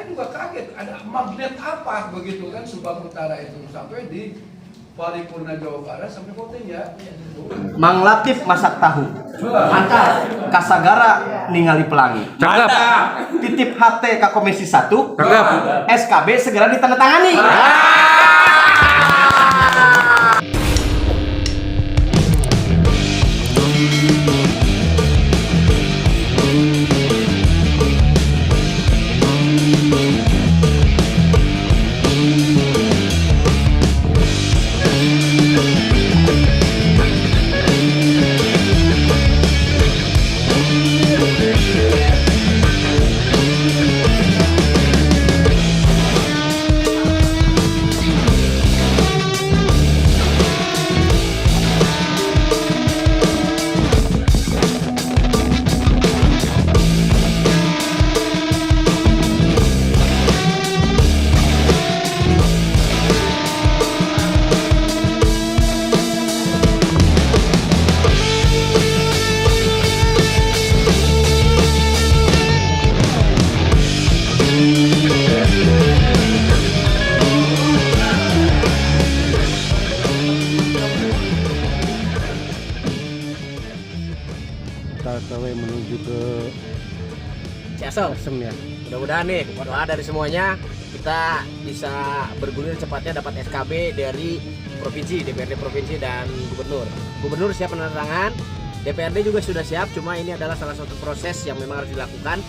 juga kaget, ada magnet apa begitu kan Subang Utara itu sampai di Paripurna Jawa Barat sampai voting ya. Mang Latif masak tahu. Mantap. Kasagara ningali pelangi. Cakep. Titip HT ke Komisi 1. Cakep. SKB segera ditandatangani. Kita menuju ke Ciasem ya. Mudah-mudahan nih doa dari semuanya kita bisa bergulir cepatnya dapat SKB dari provinsi, DPRD provinsi dan gubernur. Gubernur siap menandatangan, DPRD juga sudah siap. Cuma ini adalah salah satu proses yang memang harus dilakukan,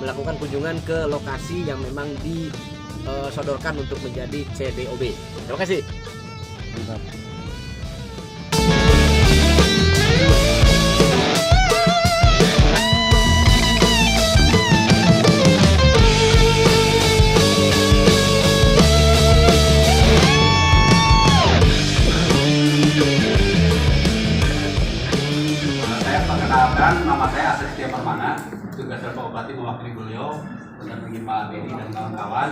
melakukan kunjungan ke lokasi yang memang disodorkan untuk menjadi CDOB. Terima kasih. mantap. Perkenalkan, nama saya Asep Setia Permana, tugas Bapak Bupati mewakili beliau mendampingi Pak Dedi dan kawan-kawan.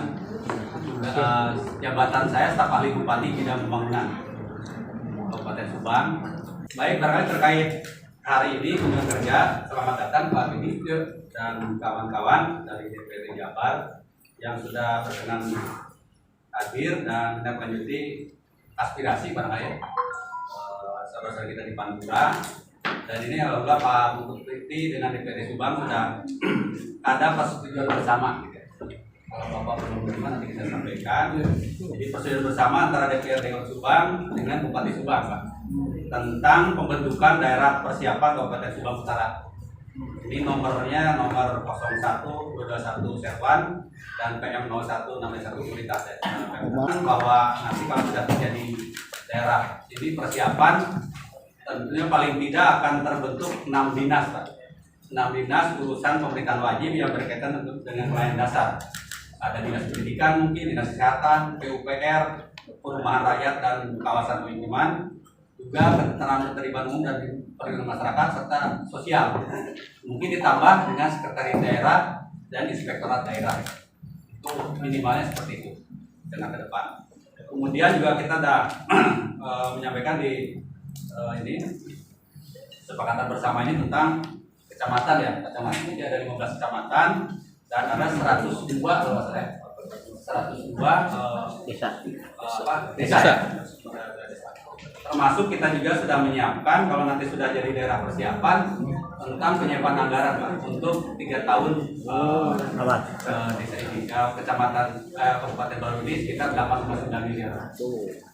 Jabatan saya staf ahli Bupati bidang pembangunan Kabupaten Subang. Baik, barangkali terkait hari ini kunjungan kerja, selamat datang Pak Dedi dan kawan-kawan dari DPRD Jabar yang sudah berkenan hadir dan menindaklanjuti aspirasi barangkali saudara-saudara kita di Pantura. Dan ini alhamdulillah Pak Bupati dengan DPRD Subang sudah ada persetujuan bersama gitu ya. Kalau Bapak belum menerima nanti kita sampaikan. Jadi persetujuan bersama antara DPRD Subang dengan Bupati Subang Pak, tentang pembentukan daerah persiapan Kabupaten Subang Utara. Ini nomornya nomor 01221 Serwan dan PM0161 Kualitas ya. Bahwa nanti kalau sudah terjadi daerah ini persiapan, tentunya paling tidak akan terbentuk 6 dinas Pak. 6 dinas urusan pemerintahan wajib yang berkaitan dengan pelayanan dasar. Ada dinas pendidikan mungkin, dinas kesehatan, PUPR, perumahan rakyat dan kawasan pemukiman, juga ketenagakerjaan umum dan perlindungan masyarakat serta sosial. Mungkin ditambah dengan sekretariat daerah dan inspektorat daerah. Itu minimalnya seperti itu dengan ke depan. Kemudian juga kita sudah menyampaikan di ini kesepakatan bersama ini tentang kecamatan ya. Kecamatan ini ada 15 kecamatan dan ada 102 kalau nggak salah 102 desa. Termasuk kita juga sudah menyiapkan kalau nanti sudah jadi daerah persiapan tentang penyiapan anggaran Pak untuk 3 tahun desa ini. Kecamatan Kabupaten Baru ini sekitar 8,9 miliar.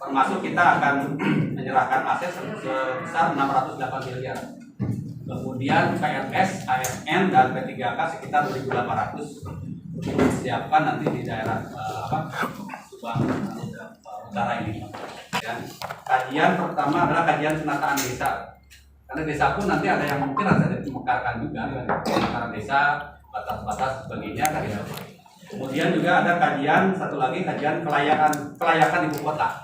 Termasuk kita akan menyerahkan aset sebesar 608 miliar. Kemudian PNS, ASN dan P3K sekitar 2.800 untuk disiapkan nanti di daerah Subang Utara ini. Dan kajian pertama adalah kajian penataan desa. Karena desa pun nanti ada yang mungkin harus dimekarkan juga, pemekaran desa, batas-batas sebagainya kan ya. Kemudian juga ada kajian satu lagi kajian kelayakan ibu kota.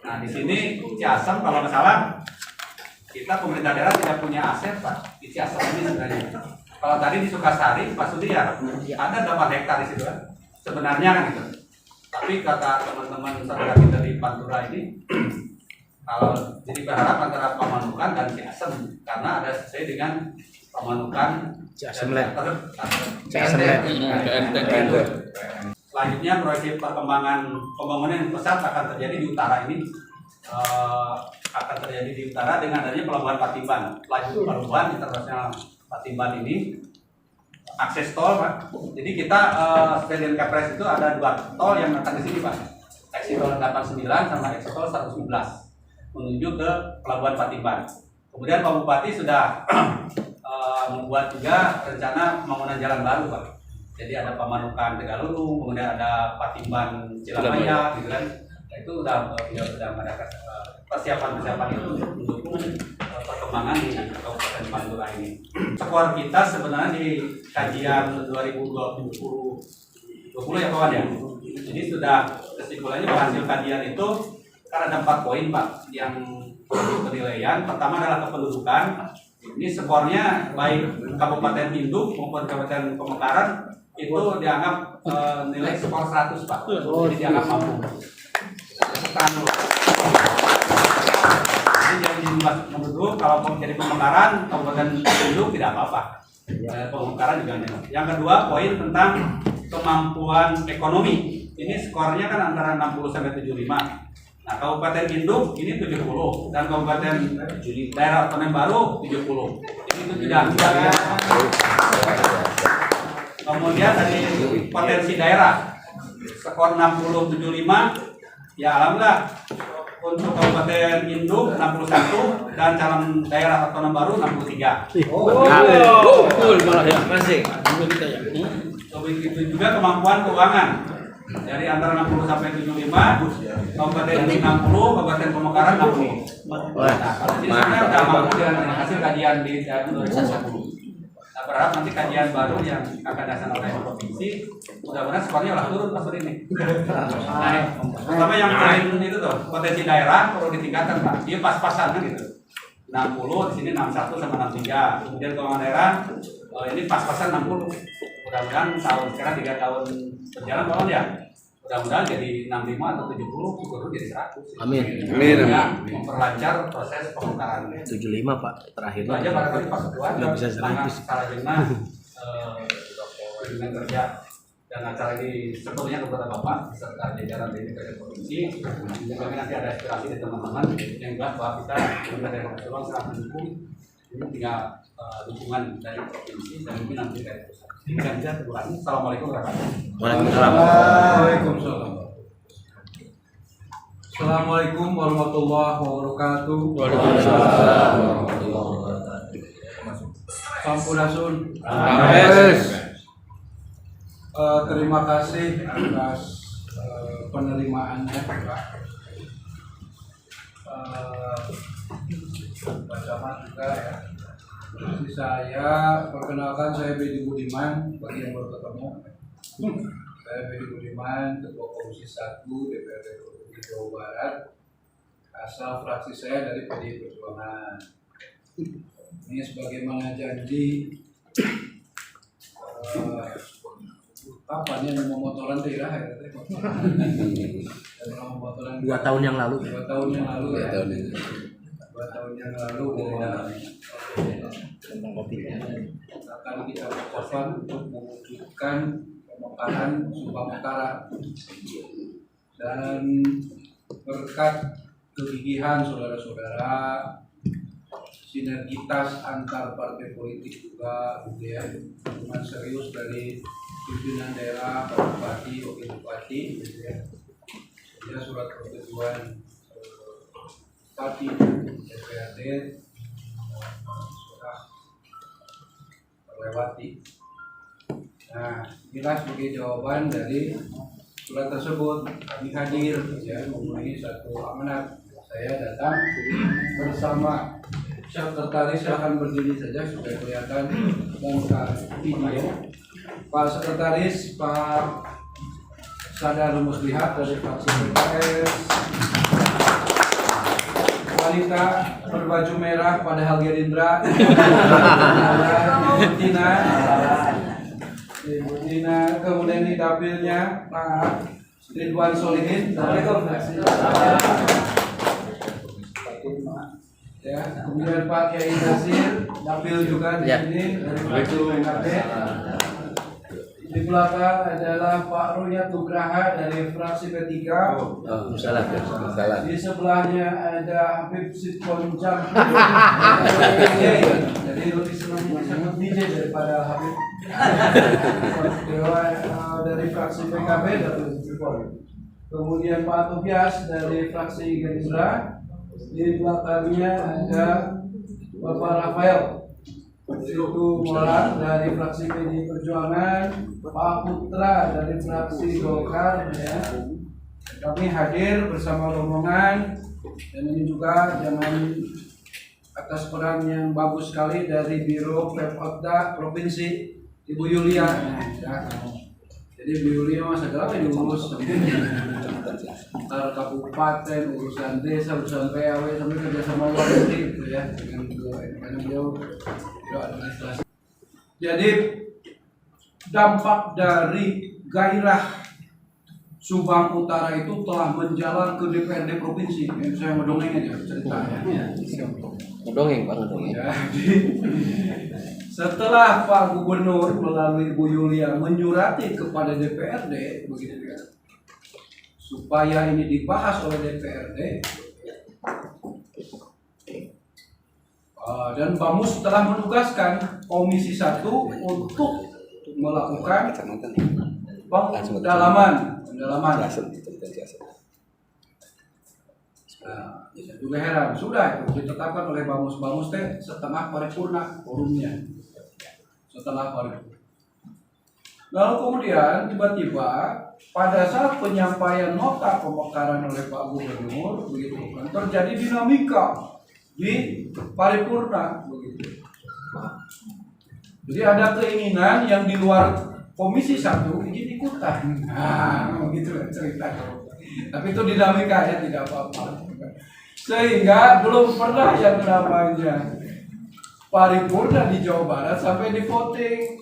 Nah di sini Ciasem kalau nggak salah kita pemerintah daerah tidak punya aset Pak di Ciasem ini sebenarnya. Kalau tadi di Sukasari Pak Sudi ya ada 8 hektar di situ kan sebenarnya kan gitu. Tapi kata teman-teman saudara kita di Pantura ini Kalau jadi berharap antara Pamanukan dan Ciasem karena ada sesuai dengan Pamanukan Ciasem dan Ciasem Selanjutnya proyek pembangunan yang pesat akan terjadi di utara ini akan terjadi di utara dengan adanya pelabuhan Patimban. Pelabuhan internasional Patimban ini akses tol, Pak. Jadi kita sesuai dengan Kepres itu ada 2 tol yang datang ke sini, Pak. Eksit tol 89 sama eksit tol 111 menuju ke pelabuhan Patimban. Kemudian Pak Bupati sudah membuat juga rencana pembangunan jalan baru, Pak. Jadi ada Pamanukan Tegalulu, kemudian ada Patimban Cilamaya, gitu kan. Nah, itu sudah ada persiapan itu untuk mendukung perkembangan di Kabupaten Pantura ini. Skor kita sebenarnya di kajian 2020 ya kawan ya. Jadi sudah kesimpulannya bahwa hasil kajian itu kan ada 4 poin, Pak, yang penilaian. Pertama adalah kependudukan. Ini skornya baik Kabupaten Induk maupun Kabupaten Pemekaran itu dianggap nilai skor 100, Pak. Jadi dianggap mampu. Jadi jadi menurut kalau jadi Pemekaran, Kabupaten Induk tidak apa-apa. Pemekaran juga nih. Yang kedua poin tentang kemampuan ekonomi. Ini skornya kan antara 60 sampai 75. Nah, Kabupaten Induk ini 70 dan Kabupaten Daerah Otonom Baru 70. Jadi itu tidak ya. Kemudian dari potensi daerah skor 60 75 ya alhamdulillah untuk Kabupaten Induk 61 dan calon daerah otonom baru 63. Betul malah ya masing. Begitu juga kemampuan keuangan. Dari antara 60 sampai 75, Kabupaten Induk 60, Kabupaten Pemekaran 60. Nah, kalau ini sebenarnya sudah mampu dengan hasil kajian di tahun 2020. Nah, berharap nanti kajian baru yang akan dilaksanakan oleh provinsi, mudah-mudahan skornya lah turun pas ini. Nah, pertama yang lain itu tuh potensi daerah perlu ditingkatkan, Pak. Dia pas-pasan kan gitu. 60 di sini 61 sama 63. Kemudian keuangan daerah ini pas-pasan 60. Mudah-mudahan tahun sekarang 3 tahun berjalan kawan ya. Mudah-mudahan jadi 65 atau 70, syukur jadi 100. Amin. Ya, memperlancar proses pemekaran. 75 Pak terakhir. Itu aja barangkali Pak Ketua. Nggak bisa 100. Salah jenah dengan kerja dan acara ini sebetulnya kepada Bapak serta jajaran DPRD Provinsi. Kami nanti ada aspirasi dari teman-teman yang jelas bahwa kita dari Nasional sangat mendukung. Ini tinggal dukungan dari provinsi dan mungkin nanti dari pusat. Demikian saja. Assalamualaikum warahmatullahi wabarakatuh. Waalaikumsalam. Assalamualaikum warahmatullahi wabarakatuh. Waalaikumsalam warahmatullahi wabarakatuh. Sampurasun. Amin. Terima kasih atas penerimaannya, Pak. Pak Camat juga ya. Jadi saya perkenalkan, saya Bedi Budiman bagi yang baru ketemu. Saya Bedi Budiman, Ketua Komisi 1 DPRD Provinsi Jawa Barat. Asal fraksi saya dari PDI Perjuangan. Ini sebagaimana janji kapan ya memotoran daerah ya? 2 tahun yang lalu. 2 tahun yang lalu ya. 2 tahun yang lalu akan kita ucapkan untuk mewujudkan pemekaran Subang Utara dan berkat kegigihan saudara-saudara, sinergitas antar partai politik juga, hubungan serius dari pimpinan daerah, Pak Bupati, Wakil Bupati, ya surat persetujuan Bupati DPRD sudah terlewati. Nah, inilah sebagai jawaban dari surat tersebut. Kami hadir ya memenuhi satu amanat. Saya datang bersama sekretaris, silahkan berdiri saja supaya kelihatan dan video. Pak Sekretaris, Pak Sadar Muslihat dari fraksi PKS, wanita berbaju merah padahal Gerindra, Ibu Tina, kemudian di dapilnya Pak Ridwan Solihin. Ya, kemudian Pak Kiai Nasir Dapil juga di sini dari fraksi PKB. Di belakang adalah Pak Ruya Tugraha dari fraksi P3. Salah. Di sebelahnya ada Habib Sitkon Jam. Jadi lebih senang disebut DJ daripada Habib. Dari fraksi PKB Dapil Sitkon. Kemudian Pak Tobias dari fraksi Gerindra. Di belakangnya ada Bapak Rafael itu orang dari fraksi PD Perjuangan, Pak Putra dari fraksi Golkar ya. Kami hadir bersama rombongan dan ini juga jangan atas peran yang bagus sekali dari Biro Pemkotda Provinsi Ibu Yulia ya. Jadi Bu Yulia segala yang diurus antar kabupaten, urusan desa, urusan PAW sampai kerjasama luar negeri gitu ya dengan karena beliau administrasi. Jadi dampak dari gairah Subang Utara itu telah menjalar ke DPRD provinsi. Ini saya ngedongeng aja ceritanya. Ngedongeng Pak, ngedongeng. Jadi setelah Pak Gubernur melalui Bu Yulia menyurati kepada DPRD begitu ya, supaya ini dibahas oleh DPRD dan Bamus telah menugaskan Komisi 1 untuk melakukan pendalaman. Nah, saya juga heran, sudah itu ditetapkan oleh Bamus teh setengah paripurna forumnya. Setelah paripurna. Lalu kemudian tiba-tiba pada saat penyampaian nota pemekaran oleh Pak Gubernur begitu kan terjadi dinamika di paripurna begitu. Jadi ada keinginan yang di luar Komisi 1 ingin ikutan. Nah, begitu cerita. Tapi itu dinamika ya, tidak apa-apa. Sehingga belum pernah yang namanya paripurna di Jawa Barat sampai di voting.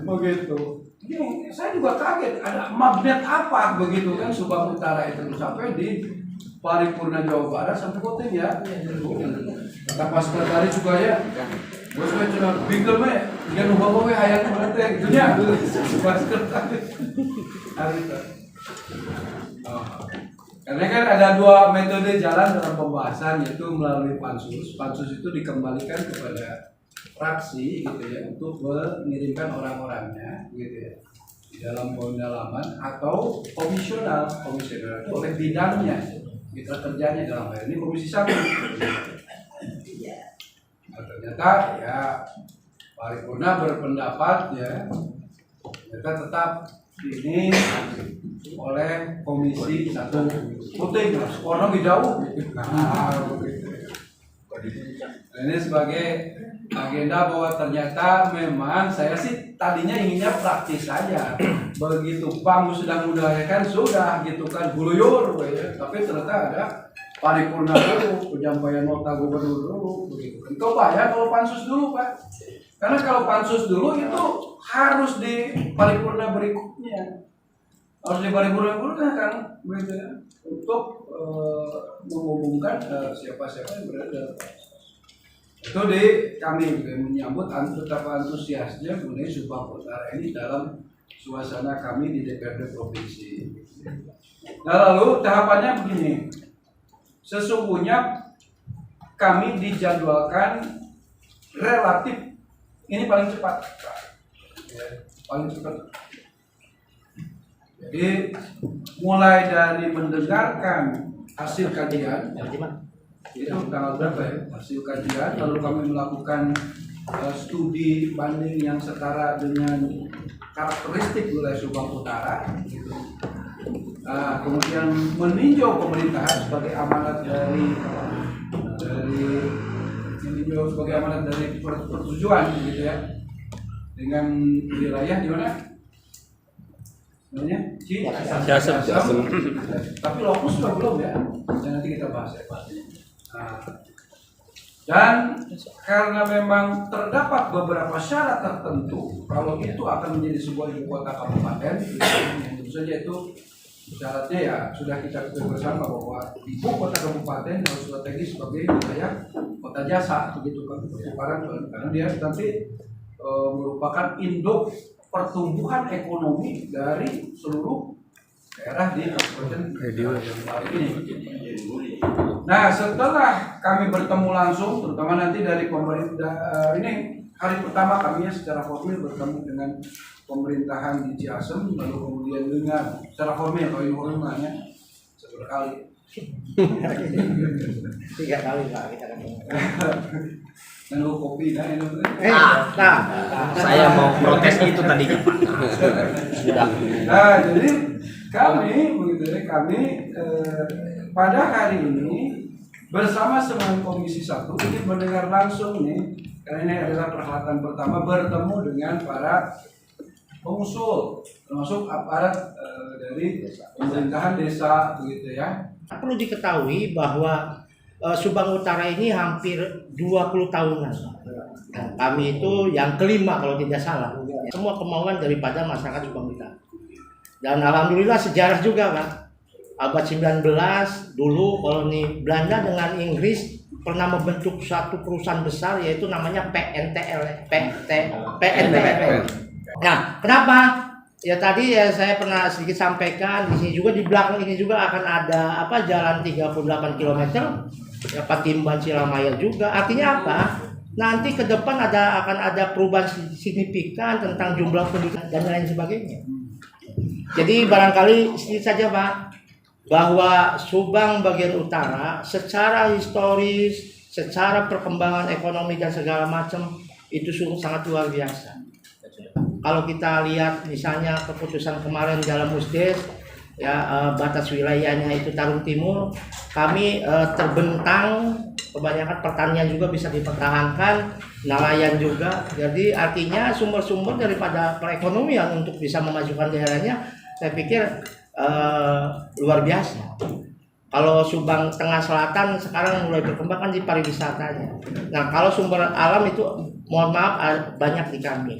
Begitu. Ini saya juga kaget, ada magnet apa begitu kan Subang Utara itu sampai di paripurna Jawa Barat sampai voting ya. Kata Pak Sekretaris juga ya. Bos saya cuma bingung ya, dia lupa hayang berarti gitu ya. Pak Sekretaris. Karena kan ada dua metode jalan dalam pembahasan yaitu melalui pansus. Pansus itu dikembalikan kepada fraksi gitu ya untuk mengirimkan orang-orangnya gitu ya di dalam pendalaman atau komisioner itu oleh bidangnya mitra kerjanya dalam hal ini Komisi 1. Nah, ternyata ya paripurna berpendapat ya ternyata tetap ini oleh Komisi 1 putih skornya lebih jauh gitu. Nah, ini sebagai agenda bahwa ternyata memang saya sih tadinya inginnya praktis saja. Begitu Bamus sedang mengudayakan sudah gitu kan guluyur ya. Tapi ternyata ada paripurna dulu, penyampaian nota gubernur dulu begitu kan. Kebayang kalau pansus dulu Pak. Karena kalau pansus dulu itu harus di paripurna berikutnya. Harus di paripurna berikutnya kan begitu ya. Untuk menghubungkan siapa-siapa yang berada dalam pansus. Itu kami menyambut betapa antusiasnya mengenai Subang Utara ini dalam suasana kami di DPRD Provinsi. Nah lalu tahapannya begini, sesungguhnya kami dijadwalkan relatif ini paling cepat, paling cepat. Jadi mulai dari mendengarkan hasil kajian itu tanggal berapa ya hasil kajian, lalu kami melakukan studi banding yang setara dengan karakteristik wilayah Subang Utara gitu. Kemudian meninjau pemerintahan sebagai amanat dari meninjau sebagai amanat dari persetujuan gitu ya dengan wilayah di mana namanya Ciasem. Tapi lokus sudah belum ya, nanti kita bahas ya Pak. Dan karena memang terdapat beberapa syarat tertentu kalau itu akan menjadi sebuah ibu kota kabupaten yang tentu saja itu syaratnya ya sudah kita ketahui bersama bahwa ibu kota kabupaten harus strategis sebagai wilayah kota jasa begitu kan karena dia nanti merupakan induk pertumbuhan ekonomi dari seluruh daerah di kabupaten Baru ini. Nah, setelah kami bertemu langsung, terutama nanti dari pemerintah ini hari pertama kami secara formal bertemu dengan pemerintahan di Ciasem, lalu kemudian dengan secara formal, kalau informalnya seberkali. 3 kali Pak kita ketemu. Lalu kopi dan itu. Saya mau protes itu tadi Pak. Nah, jadi kami begitu ya, pada hari ini bersama dengan Komisi 1 ingin mendengar langsung nih, karena ini adalah perhelatan pertama bertemu dengan para pengusul, termasuk aparat dari pemerintahan desa begitu ya. Perlu diketahui bahwa Subang Utara ini hampir 20 tahunan. Nah, kami itu yang kelima kalau tidak salah. Semua kemauan daripada masyarakat Subang Utara. Dan alhamdulillah sejarah juga Pak. Abad 19 dulu koloni Belanda dengan Inggris pernah membentuk satu perusahaan besar yaitu namanya PNTL. Nah, kenapa? Ya tadi ya saya pernah sedikit sampaikan di sini juga di belakang ini juga akan ada jalan 38 km ya Patimban Cilamaya juga. Artinya apa? Nanti ke depan akan ada perubahan signifikan tentang jumlah penduduk dan lain sebagainya. Jadi barangkali sedikit saja Pak bahwa Subang bagian utara secara historis, secara perkembangan ekonomi dan segala macam itu sungguh sangat luar biasa. Kalau kita lihat misalnya keputusan kemarin dalam Musdes ya batas wilayahnya itu Tarum Timur, kami terbentang, kebanyakan pertanian juga bisa dipertahankan, nelayan juga. Jadi artinya sumber-sumber daripada perekonomian untuk bisa memajukan daerahnya saya pikir luar biasa. Kalau Subang Tengah Selatan sekarang mulai berkembang kan di pariwisatanya. Nah, kalau sumber alam itu mohon maaf banyak di kami.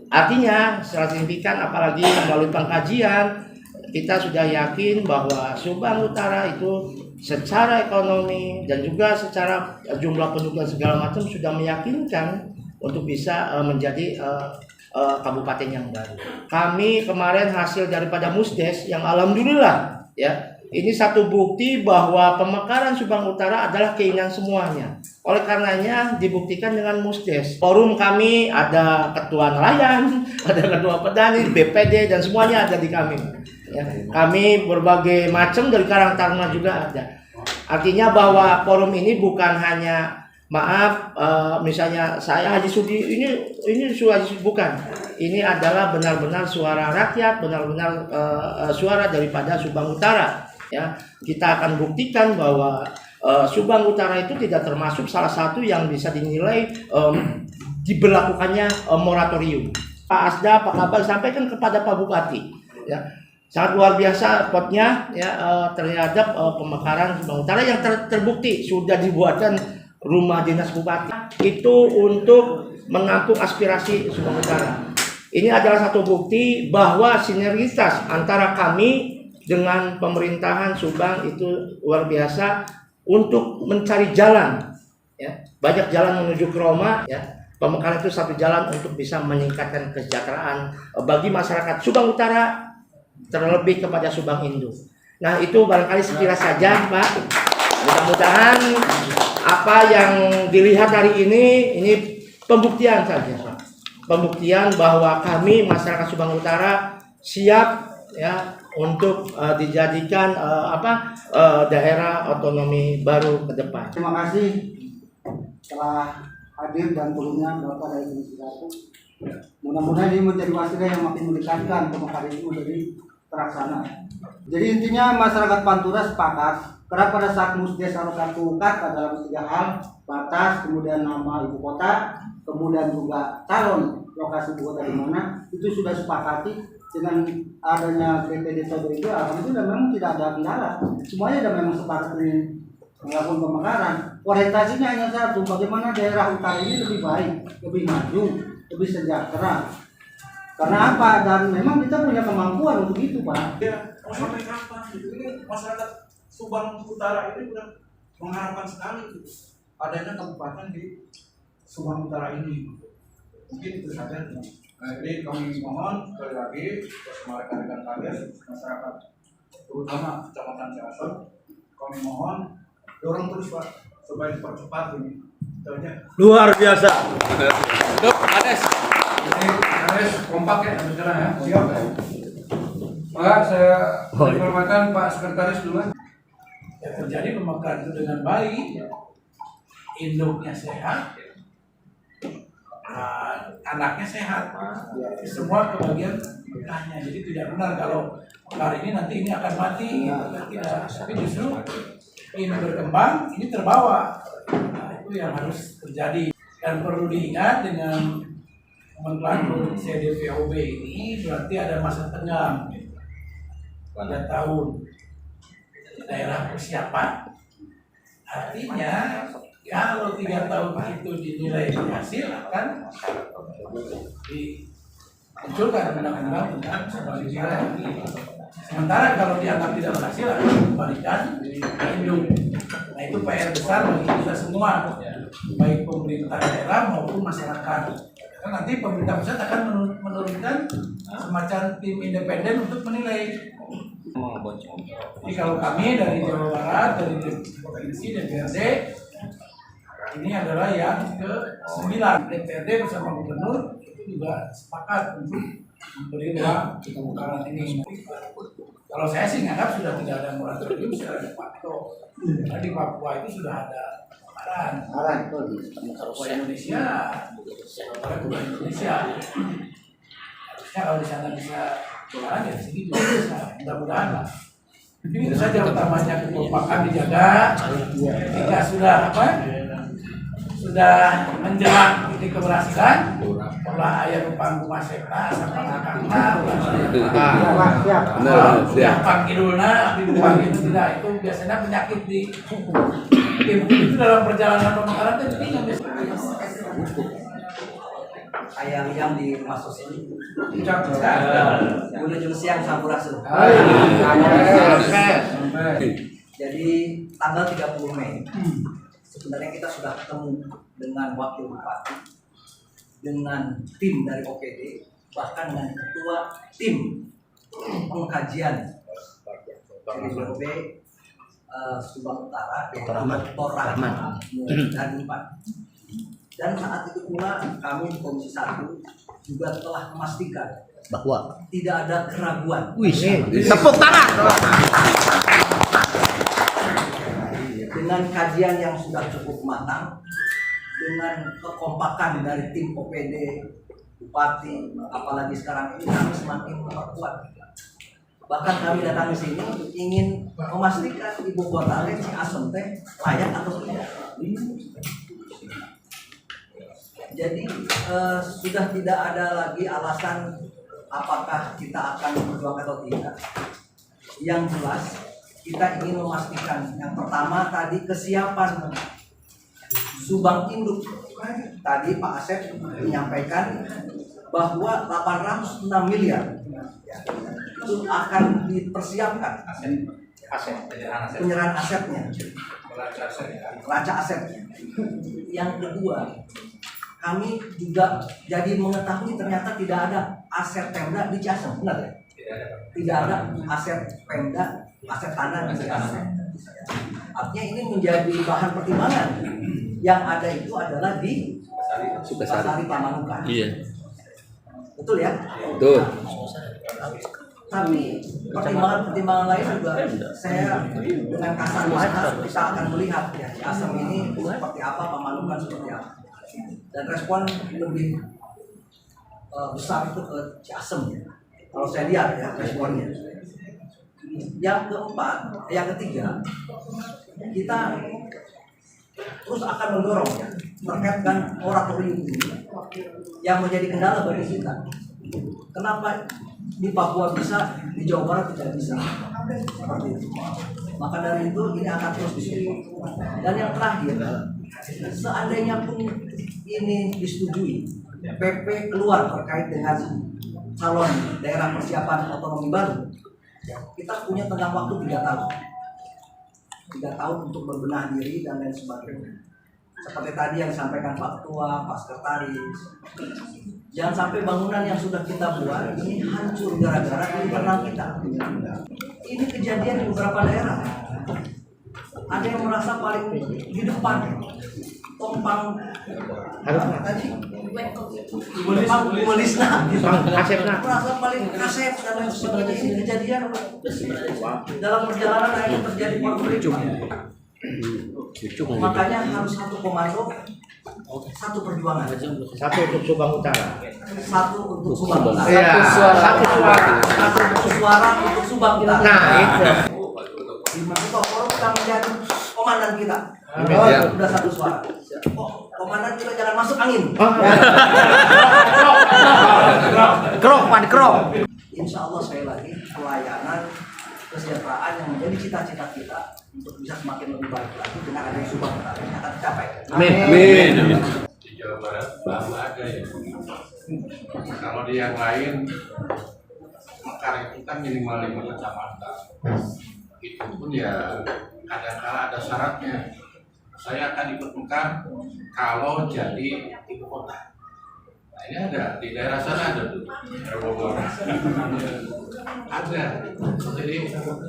Artinya secara signifikan apalagi melalui pengkajian kita sudah yakin bahwa Subang Utara itu secara ekonomi dan juga secara jumlah penduduk dan segala macam sudah meyakinkan untuk bisa menjadi kabupaten yang baru. Kami kemarin hasil daripada Musdes yang alhamdulillah ya ini satu bukti bahwa pemekaran Subang Utara adalah keinginan semuanya. Oleh karenanya dibuktikan dengan Musdes. Forum kami ada ketua nelayan, ada ketua petani, BPD dan semuanya ada di kami. Ya, kami berbagai macam dari Karang Taruna juga ada. Artinya bahwa forum ini bukan hanya misalnya saya Haji Sudi ini suara bukan. Ini adalah benar-benar suara rakyat, benar-benar suara daripada Subang Utara. Ya, kita akan buktikan bahwa Subang Utara itu tidak termasuk salah satu yang bisa dinilai diberlakukannya moratorium. Pak Asda, Pak Kabal sampaikan kepada Pak Bupati, ya sangat luar biasa potnya ya terhadap pemekaran Subang Utara yang terbukti sudah dibuatkan rumah dinas bupati itu untuk menampung aspirasi Subang Utara. Ini adalah satu bukti bahwa sinergitas antara kami dengan pemerintahan Subang itu luar biasa untuk mencari jalan ya. Banyak jalan menuju ke Roma ya. Pemekaran itu satu jalan untuk bisa meningkatkan kesejahteraan bagi masyarakat Subang Utara terlebih kepada Subang Indo. Nah, itu barangkali sekilas saja, Pak. Mudah-mudahan apa yang dilihat hari ini pembuktian saja, Pak. Pembuktian bahwa kami masyarakat Subang Utara siap ya untuk dijadikan daerah otonomi baru ke depan. Terima kasih telah hadir dan turunnya Bapak dari Komisi 1. Mudah-mudahan ini menjadi wasilah yang makin mendekatkan pemekaran itu menjadi terlaksana. Jadi intinya masyarakat Pantura sepakat karena pada saat Musdes harus satukan dalam 3 hal, batas, kemudian nama ibu kota, kemudian juga calon lokasi ibu kota di mana, itu sudah sepakati. Dengan adanya DPD itu alhamdulillah memang tidak ada kendala. Semuanya sudah memang sepakat ini melakukan pemekaran. Orientasinya hanya satu, bagaimana daerah utara ini lebih baik, lebih maju, lebih sejahtera. Karena apa? Dan memang kita punya kemampuan untuk itu, Pak. Ya, mau sampai kapan gitu? Ini masyarakat Subang Utara ini udah mengharapkan sekali gitu, adanya kabupaten di Subang Utara ini. Mungkin itu saja. Nah, jadi kami mohon sekali lagi bersama rekan-rekan kalian masyarakat, terutama Kecamatan Ciasem, kami mohon dorong terus Pak supaya dipercepat ini. Itu aja. Luar biasa. Hidup Ades. Ini harus kompak ya, bicara ya. Siap. Pak, saya informasikan Pak Sekretaris dulu. Ya, terjadi pemakaran itu dengan baik, induknya sehat, anaknya sehat, semua kebagian bekahnya. Jadi tidak benar kalau hari ini nanti ini akan mati, tidak. Tapi justru ini berkembang, ini terbawa. Nah, itu yang harus terjadi. Dan perlu diingat dengan nomenklatur CDVOB ini berarti ada masa tenggang 3 tahun daerah persiapan. Artinya kalau 3 tahun itu dinilai berhasil akan dimunculkan undang-undang tentang subsidi wilayah. Sementara kalau dianggap tidak berhasil akan dikembalikan ke induk. Nah itu PR besar bagi kita semua, baik pemerintah daerah maupun masyarakat. Karena nanti pemerintah pusat akan menurunkan semacam tim independen untuk menilai. Jadi kalau kami dari Jawa Barat, dari provinsi DPRD, ini adalah yang ke-9. DPRD bersama gubernur itu juga sepakat untuk memberi ruang pemekaran ini. Kalau saya sih nganggap sudah tidak ada moratorium secara de facto. Karena di Papua itu sudah ada pemekaran. Papua Indonesia, Indonesia. Harusnya kalau di sana bisa jalan ya di sini juga bisa. Mudah-mudahan lah. Ini itu saja utamanya, kekompakan dijaga. Ketika sudah menjelang titik keberhasilan, olah ayam panggung masekna sampai kakakna, sudah panggiluna, tapi panggil itu tidak, itu biasanya penyakit di tim itu dalam perjalanan pemekaran itu tidak bisa. Ayam dimasuk sini. Menuju siang sampurasun. Jadi tanggal 30 Mei sebenarnya kita sudah ketemu dengan wakil bupati, dengan tim dari OPD, bahkan dengan ketua tim pengkajian CDVOB Subang Utara, Dr. Rahman dan Pak. Dan saat itu pula kami di Komisi 1 juga telah memastikan bahwa tidak ada keraguan. Tepuk tangan. Dengan kajian yang sudah cukup matang, dengan kekompakan dari tim OPD, bupati, apalagi sekarang ini kami semakin memperkuat. Bahkan kami datang ke sini ingin memastikan ibu kota Ciasem teh layak atau tidak. Jadi sudah tidak ada lagi alasan apakah kita akan berjuang atau tidak. Yang jelas kita ingin memastikan yang pertama tadi kesiapan Subang Induk. Tadi Pak Asep menyampaikan bahwa 806 miliar itu akan dipersiapkan penyerahan asetnya, raca asetnya. Yang kedua, kami juga jadi mengetahui ternyata tidak ada aset Pemda di Ciasem, benar ya? Tidak ada aset Pemda, aset tanah di Ciasem. Artinya ini menjadi bahan pertimbangan. Yang ada itu adalah di Sukasari Pamanukan. Iya. Betul ya? Betul. Tapi pertimbangan lain juga saya dengan kasar mata kita akan melihat ya Ciasem ini seperti apa, Pamanukan seperti apa. Dan respon lebih besar itu ke Ciasem ya. Kalau saya lihat ya responnya. Yang ketiga, kita terus akan mendorong ya terkait dengan moratorium ini yang menjadi kendala bagi kita. Kenapa di Papua bisa, di Jawa Barat tidak bisa? Seperti itu. Maka dari itu ini akan terus disupport. Dan yang terakhir, seandainya pun ini disetujui, PP keluar terkait dengan calon daerah persiapan otonomi baru, kita punya tenggang waktu 3 tahun. 3 tahun untuk berbenah diri dan lain sebagainya. Seperti tadi yang disampaikan Pak Ketua, Pak Sekretaris, jangan sampai bangunan yang sudah kita buat ini hancur gara-gara internal kita. Ini kejadian di beberapa daerah. Ada yang merasa paling di depan, tompang tadi, Mulisna, merasa paling kasep dan lain sebagainya. Ini kejadian dalam perjalanan akhirnya terjadi konflik. Makanya harus satu komando, satu perjuangan. Satu untuk Subang Utara. Satu untuk Subang Utara. Iya, satu suara. Satu suara untuk Subang Utara. Nah, itu. Itu orang kita menjadi komandan kita. Udah satu suara. Komandan kita jangan masuk angin. Krok. Insya Allah sekali lagi pelayanan kesejahteraan yang menjadi cita-cita kita untuk bisa semakin lebih baik lagi dengan adanya Subang Utara ini akan tercapai. Amin. Di Jawa Barat baru ada ya. Kalau di yang lain Mekar itu kan minimal 5 kecamatan. Itu pun ya kadang-kala ada syaratnya. Saya akan ikut Mekar kalau jadi ibu kota. Nah, ini ada di daerah sana ada tuh, daerah Bogor. Ada. Jadi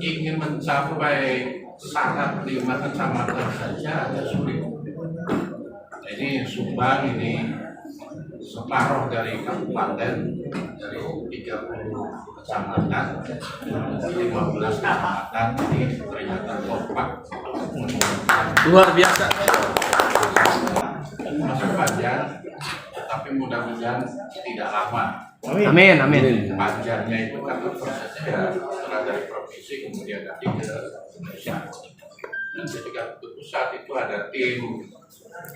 ingin mencapai syarat 5 kecamatan saja agak sulit. Ini Subang ini separuh dari kabupaten, dari 30 kecamatan, 15 kecamatan ini ternyata kompak. Luar biasa. Masih panjang, tapi mudah-mudahan tidak lama. Amin. Panjangnya itu karena prosesnya ya setelah dari provinsi kemudian nanti ke pusat. Dan ketika ke pusat itu ada tim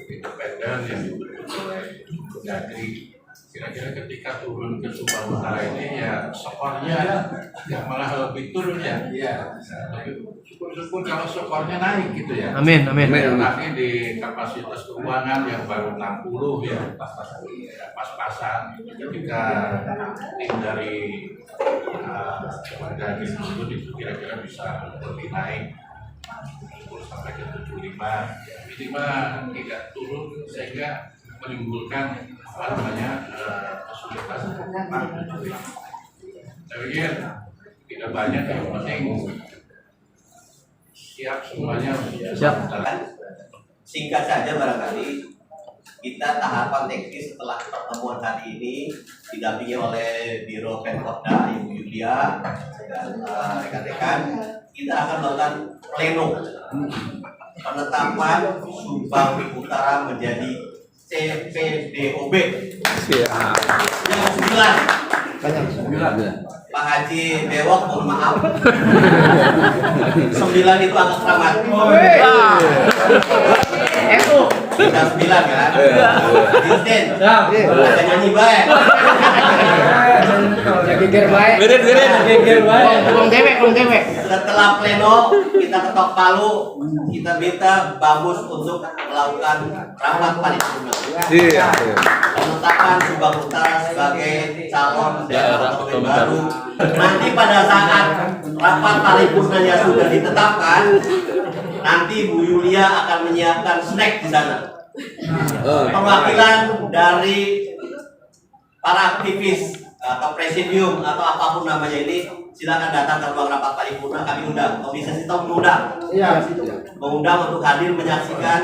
independen yang dibentuk oleh Mendagri. Kira-kira ketika turun ke Subang Utara ini ya skornya ya malah lebih turun ya. Tapi syukur-syukur kalau skornya naik gitu ya. Amin. Nanti di kapasitas keuangan yang baru 60 ya pas-pasan ketika tim dari Mendagri itu kira-kira bisa lebih naik 10 sampai ke 75. Ini mah tidak turun sehingga menimbulkan kesulitan. Saya pikir tidak banyak, yang penting siap semuanya. Singkat saja barangkali kita tahapan teknis setelah pertemuan hari ini didampingi oleh Biro Pemkotda Ibu Yulia dan rekan-rekan, kita akan melakukan pleno penetapan Subang Utara menjadi CPDOB yang 9. Pak Haji Bewok, mohon maaf. 9 itu agak keramat. Kita 9 kan? Dirjen, ada nyanyi baik. Geger baik. Belum dewek. Setelah pleno kita ketok palu, kita minta Bamus untuk melakukan rapat paripurna. Penetapan Subang Utara sebagai calon daerah otonomi baru. Nanti pada saat rapat paripurnanya sudah ditetapkan, nanti Bu Yulia akan menyiapkan snack di sana. Perwakilan dari para aktivis atau presidium atau apapun namanya ini silakan datang ke ruang rapat paripurna. Kami undang, Komisi Sistem mengundang untuk hadir menyaksikan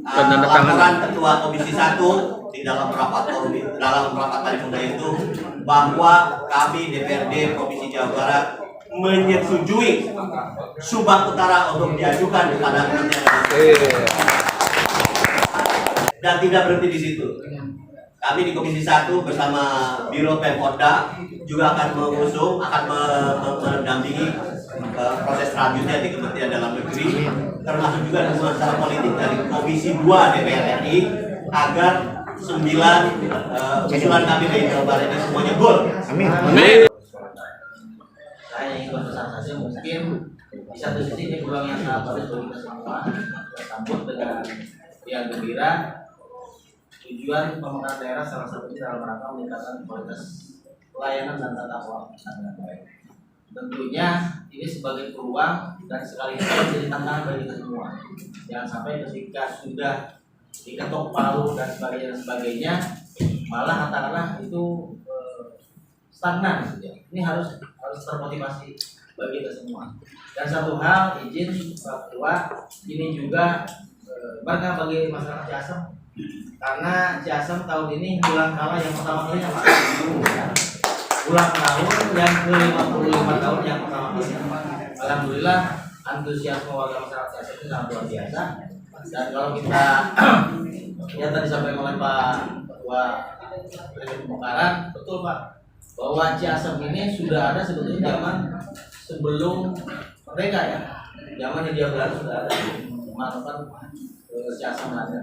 laporan Ketua Komisi 1 di dalam rapat paripurna itu bahwa kami DPRD Provinsi Jawa Barat menyetujui Subang Utara untuk diajukan kepada Kementerian dan tidak berhenti di situ. Kami di Komisi 1 bersama Biro Pemkotda juga akan mengusung, akan mendampingi proses selanjutnya di Kementerian Dalam Negeri, termasuk juga dukungan secara politik dari Komisi 2 DPR RI agar 9 usulan kami di Jawa Barat ini semuanya gol. Amin. Saya ingin berpesan saja, mungkin di satu sisi ini peluang yang sangat bagus bagi kita semua. Kita sambut dengan yang gembira. Tujuan pemekaran daerah salah satunya dalam rangka meningkatkan kualitas pelayanan dan tata kelola dengan baik. Tentunya ini sebagai peluang dan sekaligus menjadi tantangan bagi kita semua. Jangan sampai ketika sudah diketok palu dan sebagainya, malah katakanlah itu stagnan gitu ya. Ini harus termotivasi bagi kita semua. Dan satu hal, izin Pak Ketua, ini juga berkah bagi masyarakat Ciasem, karena Ciasem tahun ini bulan kala yang pertama kalinya Pak. Ulang tahun yang ke-55 tahun yang pertama kalinya. Alhamdulillah antusiasme warga masyarakat Ciasem itu sangat luar biasa. Dan kalau kita ya tadi disampaikan oleh Pak Ketua Pemekaran, betul Pak, bahwa Ciasem ini sudah ada sebetulnya zaman sebelum mereka ya, zaman Hindia Belanda sudah ada melakukan Ciasem ada.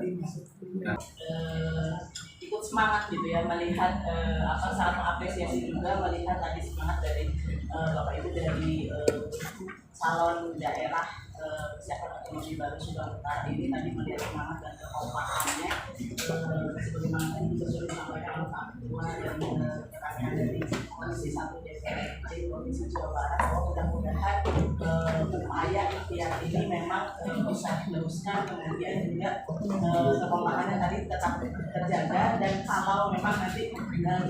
Ikut semangat gitu ya melihat sangat mengapresiasi juga melihat tadi semangat dari Bapak Ibu dari salon daerah siapa ekonomi baru Subang Utara ini tadi melihat semangat dan kekompakannya sebagaimana tadi juga sudah disampaikan oleh Pak Ketua dan rekan-rekan dari Komisi 1 DPRD Provinsi Jawa Barat bahwa mudah-mudahan upaya ikhtiar ini memang bisa diteruskan kemudian juga kekompakannya tadi tetap terjaga dan kalau memang nanti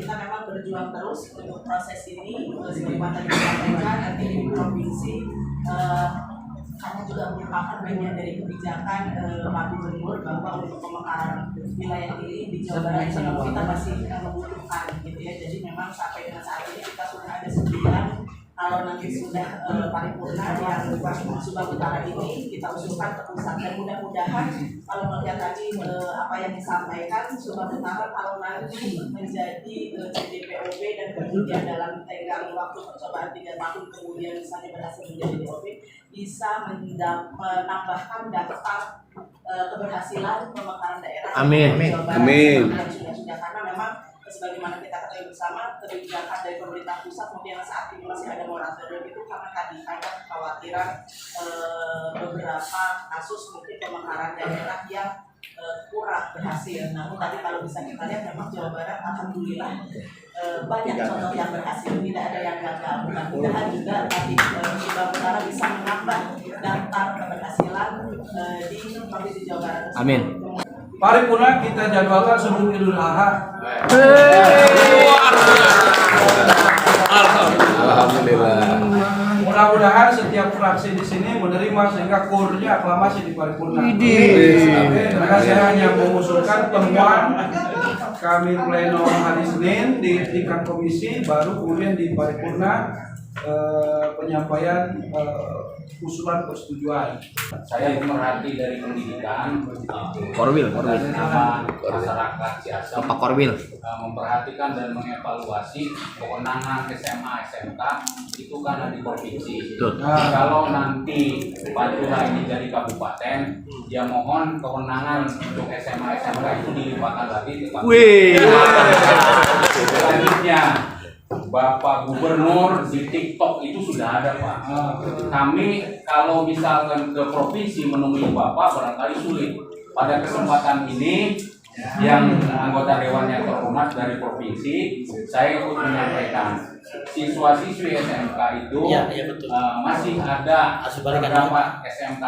kita memang berjuang terus untuk proses ini sebagaimana tadi disampaikan nanti di provinsi karena juga merupakan bagian dari kebijakan Pak Gubernur bahwa untuk pemekaran wilayah ini di Jawa Barat ini kita masih membutuhkan gitu ya. Jadi memang sampai dengan saat ini kita sudah ada 9, kalau nanti sudah paripurna yang Subang Utara ini kita usulkan ke pusat dan mudah-mudahan kalau melihat tadi apa yang disampaikan Subang Utara kalau nanti menjadi DPOB dan kemudian dalam tenggang waktu percobaan 3 tahun kemudian misalnya berhasil menjadi DPOB bisa menambahkan daftar keberhasilan pemekaran daerah. Amin. Amin. Sudah karena memang sebagaimana kita ketahui bersama kebijakan dari pemerintah pusat kemudian saat ini masih ada moratorium itu karena tadi ada kekhawatiran beberapa kasus mungkin pemekaran daerah yang kurang berhasil. Namun tadi kalau bisa kita lihat memang Jawa Barat alhamdulillah banyak contoh yang berhasil, tidak ada yang gagal. Mudah-mudahan juga tadi Subang Utara bisa menambah daftar keberhasilan di Provinsi Jawa Barat. Amin. Paripurna kita jadwalkan sebelum Idul Adha. Alhamdulillah. Mudah-mudahan setiap fraksi di sini menerima sehingga kurnya aklamasi di paripurna. Karena saya hanya mengusulkan temuan kami pleno hari Senin di tingkat komisi, baru kemudian di paripurna penyampaian usulan persetujuan. Saya pemerhati dari pendidikan, Korwil. dari nama masyarakat Ciasem, Pak Korwil. memperhatikan dan mengevaluasi kewenangan SMA SMK itu kan ada di provinsi. Betul. Nah, kalau nanti Pantura ini jadi kabupaten, ya mohon kewenangan untuk SMA SMK itu dilimpahkan lagi ke kabupaten. Wih. Selanjutnya Bapak Gubernur di TikTok itu sudah ada Pak. Kami kalau misalkan ke provinsi menemui Bapak barangkali sulit. Pada kesempatan ini yang anggota Dewan yang terhormat dari provinsi, saya ikut menyampaikan siswa-siswi SMK itu masih ada beberapa SMK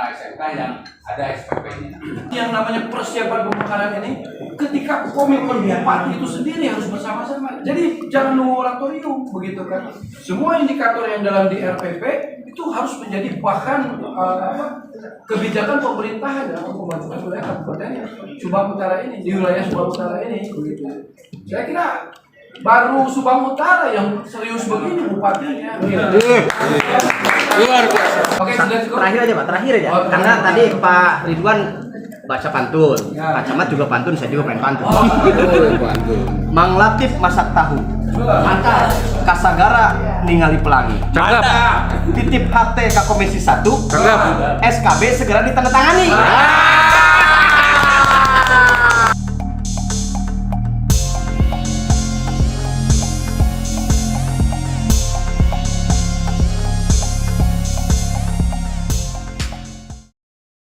yang ada SPP-nya. Yang namanya persiapan pemekaran ini, ketika komitmen bupati itu sendiri harus bersama-sama. Jadi jangan nunggu moratorium begitu kan. Semua indikator yang dalam di RPP itu harus menjadi bahkan kebijakan pemerintahan dalam pembangunan wilayah kabupaten Subang Utara ini, di wilayah Subang Utara ini begitu. Saya kira baru Subang Utara yang serius begini bupatinya. Luar biasa. Oke, sudah cukup. Terakhir aja Pak, terakhir aja. Karena tadi Pak Ridwan baca pantun, Pak Camat juga pantun, saya juga pengen pantun. Mang Latif masak tahu, mantap. Kasagara ningali pelangi. Cakep. Titip HT ke Komisi 1. Cakep. SKB segera ditandatangani.